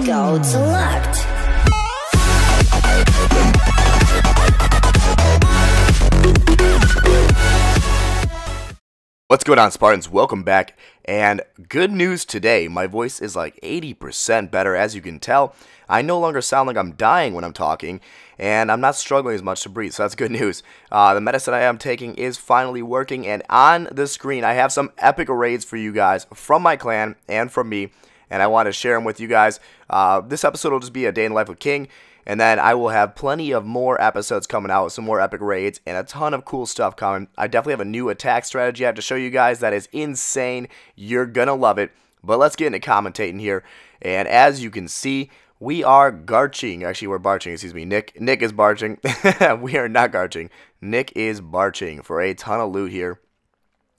Go select. What's going on, Spartans? Welcome back, and good news today. My voice is like 80% better, as you can tell. I no longer sound like I'm dying when I'm talking, and I'm not struggling as much to breathe, so that's good news. The medicine I am taking is finally working, and on the screen I have some epic raids for you guys from my clan and from me, and I want to share them with you guys. This episode will just be a day in the life of King, and then I will have plenty of more episodes coming out with some more epic raids and a ton of cool stuff coming. I definitely have a new attack strategy I have to show you guys that is insane. You're going to love it. But let's get into commentating here. And as you can see, we are garching. Actually, we're barching, excuse me. Nick is barching. We are not garching. Nick is barching for a ton of loot here.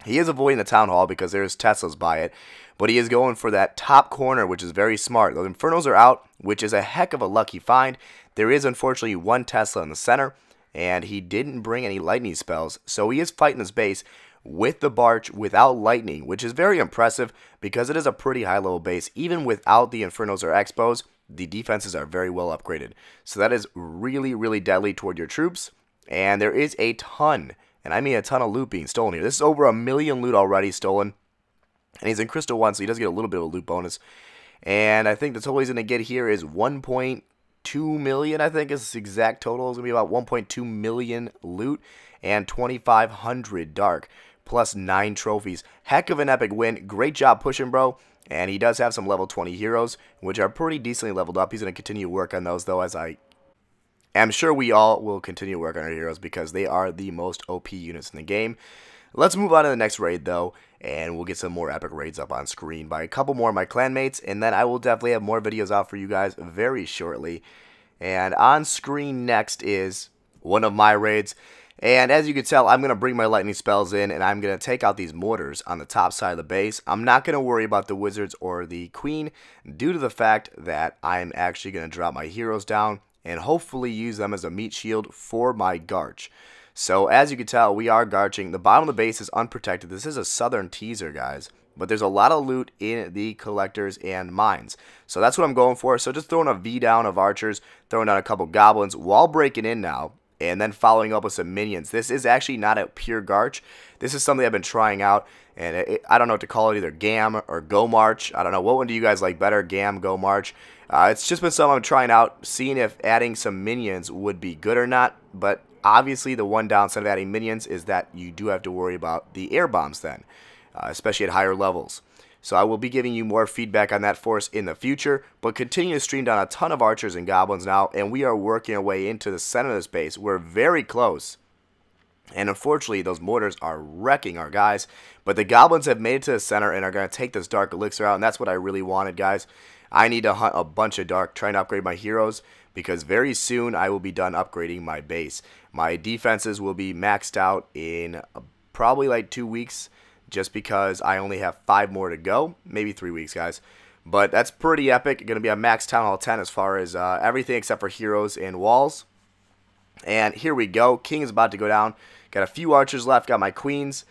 He is avoiding the town hall because there's Teslas by it, but he is going for that top corner, which is very smart. Those Infernos are out, which is a heck of a lucky find. There is unfortunately one Tesla in the center, and he didn't bring any lightning spells, so he is fighting his base with the Barch without lightning, which is very impressive because it is a pretty high level base. Even without the Infernos or Expos, the defenses are very well upgraded. So that is really, really deadly toward your troops, and there is a ton, and I mean a ton of loot being stolen here. This is over 1 million loot already stolen. And he's in Crystal 1, so he does get a little bit of a loot bonus. And I think the total he's going to get here is 1.2 million, I think is the exact total. It's going to be about 1.2 million loot and 2,500 dark, plus 9 trophies. Heck of an epic win. Great job pushing, bro. And he does have some level 20 heroes, which are pretty decently leveled up. He's going to continue to work on those, though, as I'm sure we all will continue to work on our heroes because they are the most OP units in the game. Let's move on to the next raid, though, and we'll get some more epic raids up on screen by a couple more of my clanmates, and then I will definitely have more videos out for you guys very shortly. And on screen next is one of my raids, and as you can tell, I'm going to bring my lightning spells in, and I'm going to take out these mortars on the top side of the base. I'm not going to worry about the wizards or the queen due to the fact that I'm actually going to drop my heroes down and hopefully use them as a meat shield for my Garch. So as you can tell, we are garching. The bottom of the base is unprotected. This is a southern teaser, guys. But there's a lot of loot in the collectors and mines. So that's what I'm going for. So just throwing a V down of archers, throwing down a couple goblins while breaking in now. And then following up with some minions. This is actually not a pure garch. This is something I've been trying out. And I don't know what to call it, either Gam or Go March. I don't know. What one do you guys like better, Gam, Go March? It's just been something I'm trying out, seeing if adding some minions would be good or not. But obviously, the one downside of adding minions is that you do have to worry about the air bombs then, especially at higher levels. So I will be giving you more feedback on that force in the future, but continue to stream down a ton of archers and goblins now, and we are working our way into the center of this base. We're very close, and unfortunately, those mortars are wrecking our guys, but the goblins have made it to the center and are going to take this dark elixir out, and that's what I really wanted, guys. I need to hunt a bunch of dark, trying to upgrade my heroes, because very soon I will be done upgrading my base. My defenses will be maxed out in probably like 2 weeks, just because I only have 5 more to go. Maybe 3 weeks, guys. But that's pretty epic. Going to be a max Town Hall 10 as far as everything except for heroes and walls. And here we go. King is about to go down. Got a few archers left. Got my queens.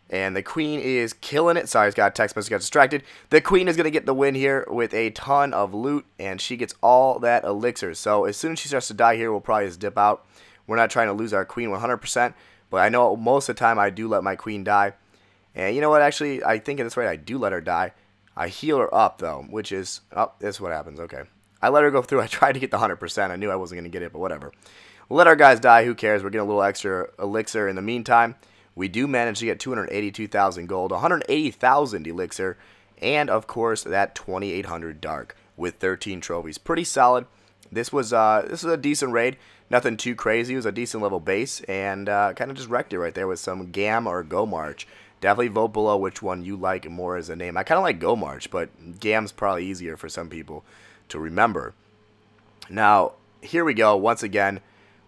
And the queen is killing it. Sorry, I just got a text message, got distracted. The queen is going to get the win here with a ton of loot, and she gets all that elixir. So as soon as she starts to die here, we'll probably just dip out. We're not trying to lose our queen 100%, but I know most of the time I do let my queen die. And you know what, actually, I think in this raid I do let her die. I heal her up, though, which is, oh, this is what happens, okay. I let her go through. I tried to get the 100%. I knew I wasn't going to get it, but whatever. Let our guys die. Who cares? We're getting a little extra elixir in the meantime. We do manage to get 282,000 gold, 180,000 elixir, and of course that 2,800 dark with 13 trophies. Pretty solid. This was a decent raid. Nothing too crazy. It was a decent level base, and kind of just wrecked it right there with some Gam or Go March. Definitely vote below which one you like more as a name. I kind of like Go March, but Gam's probably easier for some people to remember. Now, here we go. Once again,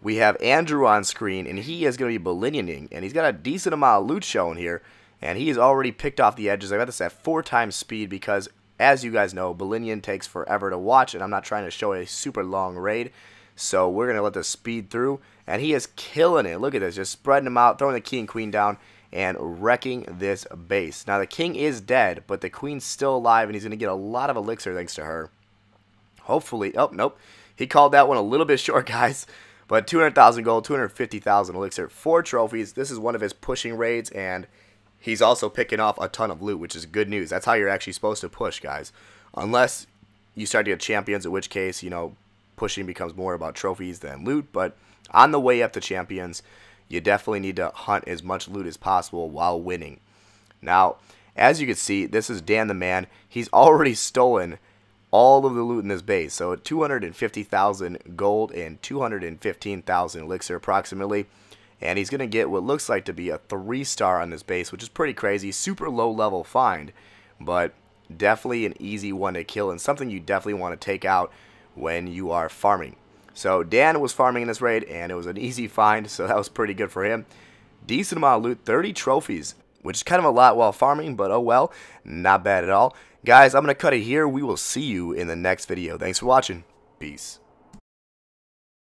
we have Andrew on screen, and he is going to be Bolinianing, and he's got a decent amount of loot showing here, and he has already picked off the edges. I got this at 4 times speed because, as you guys know, Bolinian takes forever to watch, and I'm not trying to show a super long raid, so we're going to let this speed through, and he is killing it. Look at this, just spreading them out, throwing the king and queen down, and wrecking this base. Now the king is dead, but the queen's still alive, and he's going to get a lot of elixir thanks to her. Hopefully, oh, nope. He called that one a little bit short, guys. But 200,000 gold, 250,000 elixir, 4 trophies. This is one of his pushing raids, and he's also picking off a ton of loot, which is good news. That's how you're actually supposed to push, guys. Unless you start to get champions, in which case, you know, pushing becomes more about trophies than loot. But on the way up to champions, you definitely need to hunt as much loot as possible while winning. Now, as you can see, this is Dan the Man. He's already stolen all of the loot in this base. So 250,000 gold and 215,000 elixir approximately. And he's going to get what looks like to be a 3-star on this base, which is pretty crazy. Super low level find, but definitely an easy one to kill and something you definitely want to take out when you are farming. So Dan was farming in this raid, and it was an easy find, so that was pretty good for him. Decent amount of loot, 30 trophies, which is kind of a lot while farming, but oh well, not bad at all. Guys, I'm going to cut it here. We will see you in the next video. Thanks for watching. Peace.